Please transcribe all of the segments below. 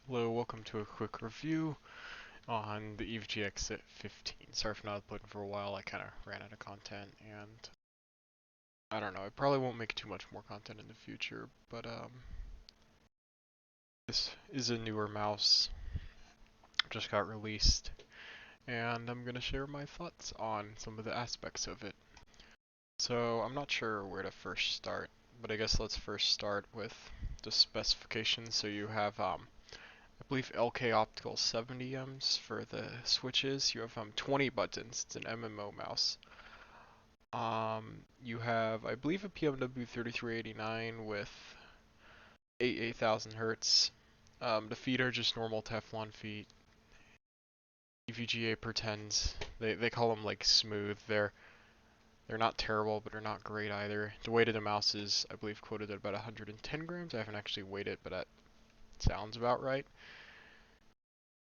Hello, welcome to a quick review on the EVGA X15. Sorry for not uploading for a while, I kind of ran out of content, and I don't know, I probably won't make too much more content in the future, but this is a newer mouse, just got released, and I'm going to share my thoughts on some of the aspects of it. So, I'm not sure where to first start, but I guess let's first start with the specifications. So you have I believe LK optical 70Ms for the switches. You have 20 buttons. It's an MMO mouse. You have, I believe, a PMW 3389 with 8000 hertz. The feet are just normal Teflon feet. EVGA pretends they call them like smooth. They're not terrible, but they're not great either. The weight of the mouse is, I believe, quoted at about 110 grams. I haven't actually weighed it, but that sounds about right.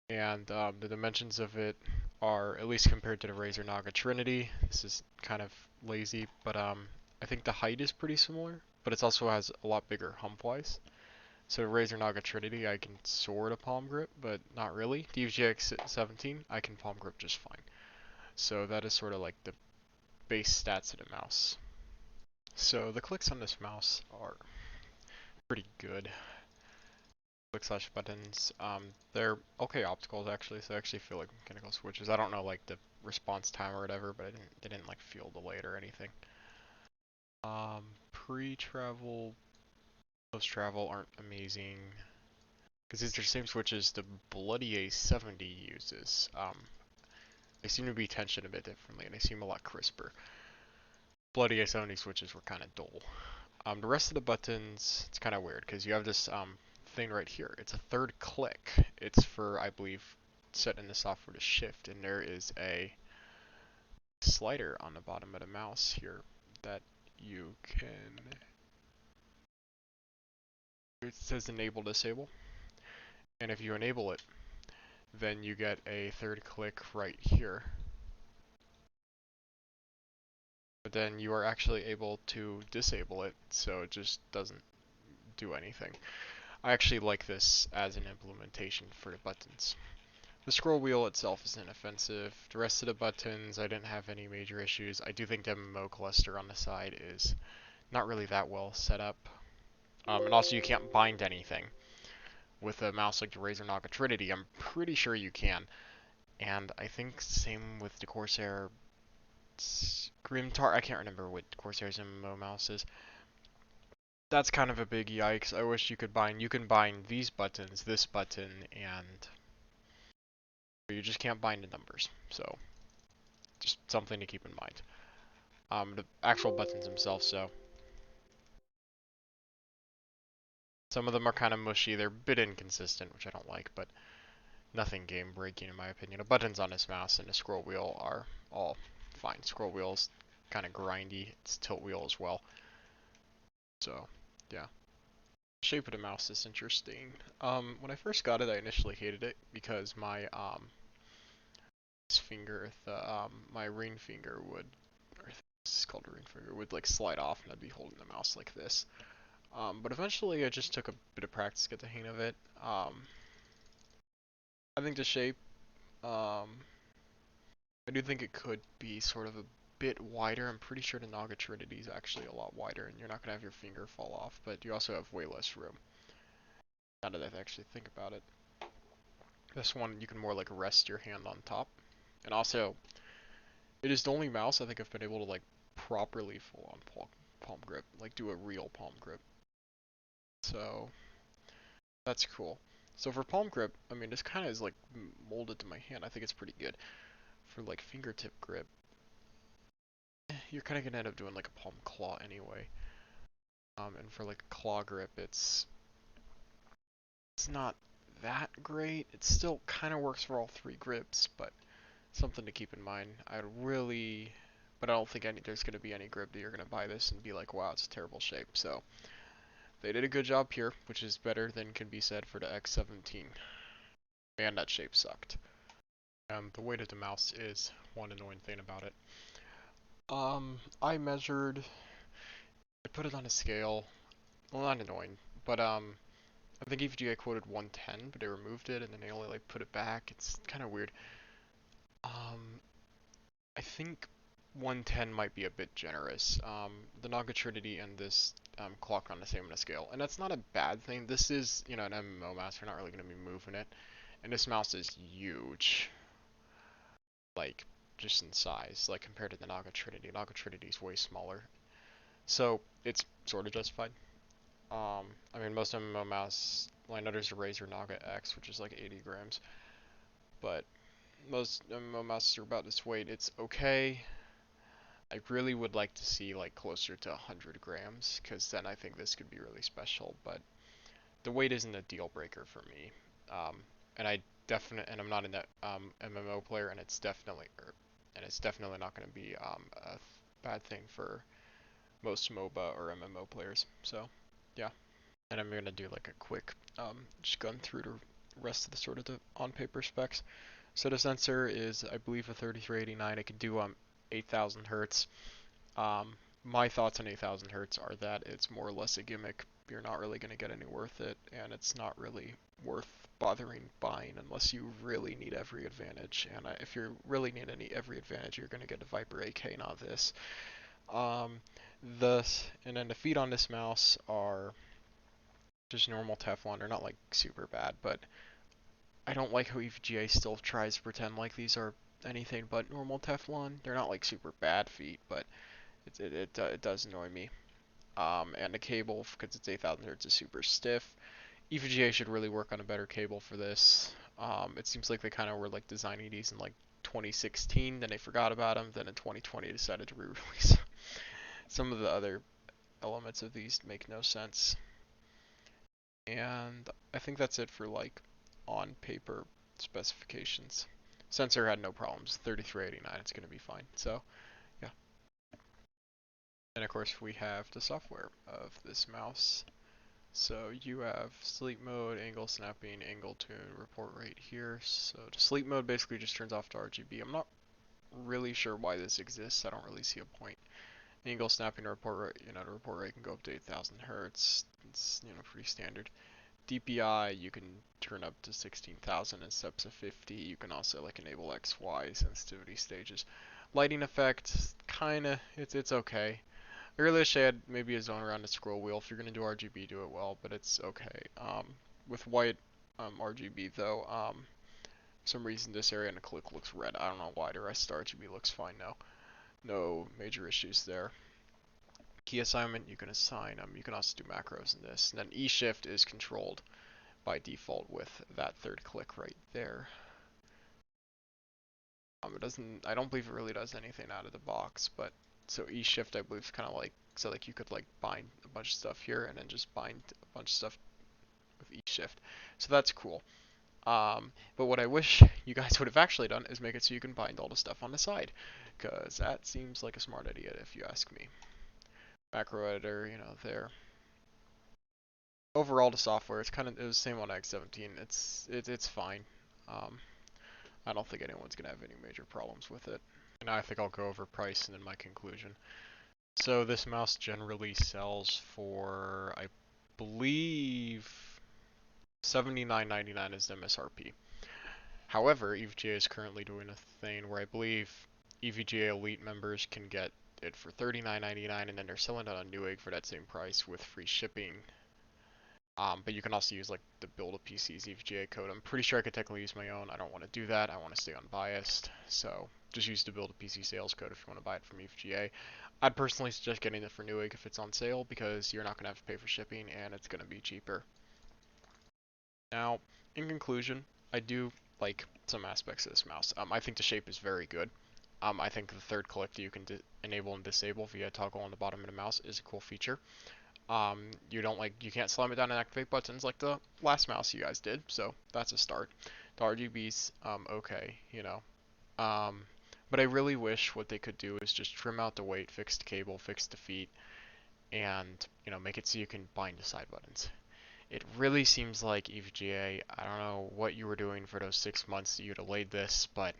And the dimensions of it are, at least compared to the Razer Naga Trinity, this is kind of lazy, but I think the height is pretty similar, but it also has a lot bigger hump-wise. So the Razer Naga Trinity, I can sort of palm grip, but not really. The EVGA 17, I can palm grip just fine. So that is sort of like the base stats of the mouse. So the clicks on this mouse are pretty good. Click / buttons. They're okay opticals actually, so I actually feel like mechanical switches. I don't know like the response time or whatever, but they didn't like feel delayed or anything. Pre-travel, post-travel aren't amazing because these are the same switches the bloody A70 uses. They seem to be tensioned a bit differently and they seem a lot crisper. Bloody A70 switches were kind of dull. The rest of the buttons, it's kind of weird because you have this thing right here. It's a third click. It's for, I believe, set in the software to shift, and there is a slider on the bottom of the mouse here that you can, it says enable disable, and if you enable it, then you get a third click right here. But then you are actually able to disable it, so it just doesn't do anything. I actually like this as an implementation for the buttons. The scroll wheel itself is inoffensive. The rest of the buttons, I didn't have any major issues. I do think the MMO cluster on the side is not really that well set up. And also you can't bind anything. With a mouse like the Razer Naga Trinity, I'm pretty sure you can. And I think same with the Corsair Grimtar. I can't remember what Corsair's MMO mouse is. That's kind of a big yikes. I wish you could bind. You can bind these buttons, this button, and you just can't bind the numbers. So just something to keep in mind. The actual buttons themselves, so some of them are kind of mushy. They're a bit inconsistent, which I don't like, but nothing game breaking in my opinion. The buttons on this mouse and the scroll wheel are all fine. Scroll wheel's kind of grindy. It's tilt wheel as well. So yeah. Shape of the mouse is interesting. When I first got it, I initially hated it because my this finger, my ring finger would, or this is called a ring finger, would like slide off, and I'd be holding the mouse like this. But eventually, I just took a bit of practice to get the hang of it. I think the shape, I do think it could be sort of a bit wider. I'm pretty sure the Naga Trinity is actually a lot wider, and you're not gonna have your finger fall off, but you also have way less room. Now that I actually think about it. This one, you can more like rest your hand on top. And also, it is the only mouse I think I've been able to like properly full on palm grip, like do a real palm grip. So, that's cool. So for palm grip, I mean, this kind of is like molded to my hand. I think it's pretty good. For like fingertip grip, you're kind of gonna end up doing like a palm claw anyway. And for like a claw grip, it's not that great. It still kind of works for all three grips, but something to keep in mind. But I don't think there's going to be any grip that you're going to buy this and be like, wow, it's a terrible shape. So they did a good job here, which is better than can be said for the X17. And that shape sucked. The weight of the mouse is one annoying thing about it. I measured, I put it on a scale. Well, not annoying, but I think EVGA quoted 110, but they removed it and then they only like put it back. It's kind of weird. Um, I think 110 might be a bit generous. The Naga Trinity and this clock are on the same scale, and that's not a bad thing. This is, you know, an MMO mouse. You're not really going to be moving it, and this mouse is huge, like just in size, like compared to the Naga Trinity. Naga Trinity is way smaller, so it's sort of justified. I mean, most MMO mouse line utters a Razer Naga X, which is like 80 grams, but most MMO mouses are about this weight. It's okay. I really would like to see like closer to 100 grams, because then I think this could be really special. But the weight isn't a deal breaker for me. And and I'm not an MMO player, and it's definitely not going to be a bad thing for most MOBA or MMO players. So yeah, and I'm gonna do like a quick just gun through the rest of the sort of the on paper specs. So the sensor is, I believe, a 3389. It can do 8,000 hertz. My thoughts on 8,000 hertz are that it's more or less a gimmick. You're not really going to get any worth it, and it's not really worth bothering buying unless you really need every advantage. And if you really need every advantage, you're going to get a Viper AK, not this. Um, and then the feet on this mouse are just normal Teflon. They're not like super bad, but I don't like how EVGA still tries to pretend like these are anything but normal Teflon. They're not like super bad feet, but it does annoy me. And the cable, because it's 8,000 hertz, is super stiff. EVGA should really work on a better cable for this. It seems like they kind of were like designing these in like 2016, then they forgot about them, then in 2020 decided to re-release. Some of the other elements of these make no sense. And I think that's it for like on paper specifications. Sensor had no problems. 3389, it's gonna be fine. So yeah. And of course we have the software of this mouse. So you have sleep mode, angle snapping, angle tune, report rate here. So the sleep mode basically just turns off the RGB. I'm not really sure why this exists. I don't really see a point. Angle snapping report rate, the report rate can go up to 8,000 hertz. It's, pretty standard. DPI you can turn up to 16,000 in steps of 50. You can also like enable XY sensitivity stages. Lighting effect, kinda, it's okay. I really wish I had maybe a zone around the scroll wheel. If you're gonna do RGB, do it well, but it's okay. With white RGB though, for some reason this area in the click looks red. I don't know why. The rest of the RGB looks fine now. No major issues there. Key assignment, you can assign. You can also do macros in this. And then E shift is controlled by default with that third click right there. It doesn't. I don't believe it really does anything out of the box, but so E shift I believe is kind of like so like you could like bind a bunch of stuff here and then just bind a bunch of stuff with E shift. So that's cool. But what I wish you guys would have actually done is make it so you can bind all the stuff on the side, because that seems like a smart idea if you ask me. Macro editor, there. Overall, the software it was the same on X17. It's fine. Um, I don't think anyone's gonna have any major problems with it. And I think I'll go over price and then my conclusion. So this mouse generally sells for, I believe, $79.99 is the MSRP. However, EVGA is currently doing a thing where I believe EVGA Elite members can get it for $39.99, and then they're selling it on Newegg for that same price with free shipping. But you can also use like the build a PC's EVGA code. I'm pretty sure I could technically use my own. I don't want to do that. I want to stay unbiased. So just use the build a PC sales code if you want to buy it from EVGA. I'd personally suggest getting it for Newegg if it's on sale, because you're not going to have to pay for shipping and it's going to be cheaper. Now, in conclusion, I do like some aspects of this mouse. I think the shape is very good. I think the third click that you can enable and disable via toggle on the bottom of the mouse is a cool feature. You can't slam it down and activate buttons like the last mouse you guys did, so that's a start. The RGB's okay, but I really wish what they could do is just trim out the weight, fix the cable, fix the feet, and make it so you can bind the side buttons. It really seems like EVGA, I don't know what you were doing for those 6 months that you delayed this, but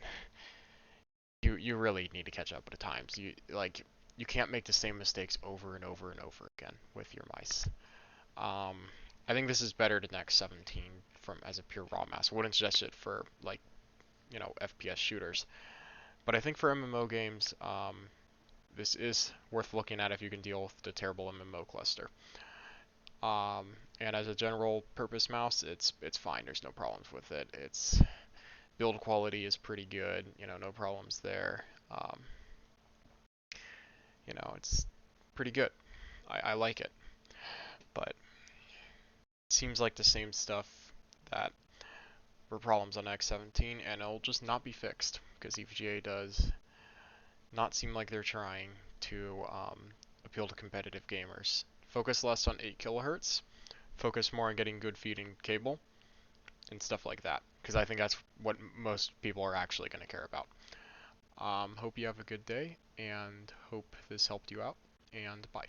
you really need to catch up with the times. You can't make the same mistakes over and over and over again with your mice. I think this is better than X17 from as a pure raw mass. I wouldn't suggest it for like, you know, FPS shooters. But I think for MMO games, this is worth looking at if you can deal with the terrible MMO cluster. And as a general purpose mouse, it's fine. There's no problems with it. Its build quality is pretty good. You know, no problems there. You know, it's pretty good. I like it. But it seems like the same stuff that were problems on X17, and it'll just not be fixed because EVGA does not seem like they're trying to appeal to competitive gamers. Focus less on 8 kilohertz. Focus more on getting good feeding cable and stuff like that, because I think that's what most people are actually going to care about. Hope you have a good day, and hope this helped you out, and bye.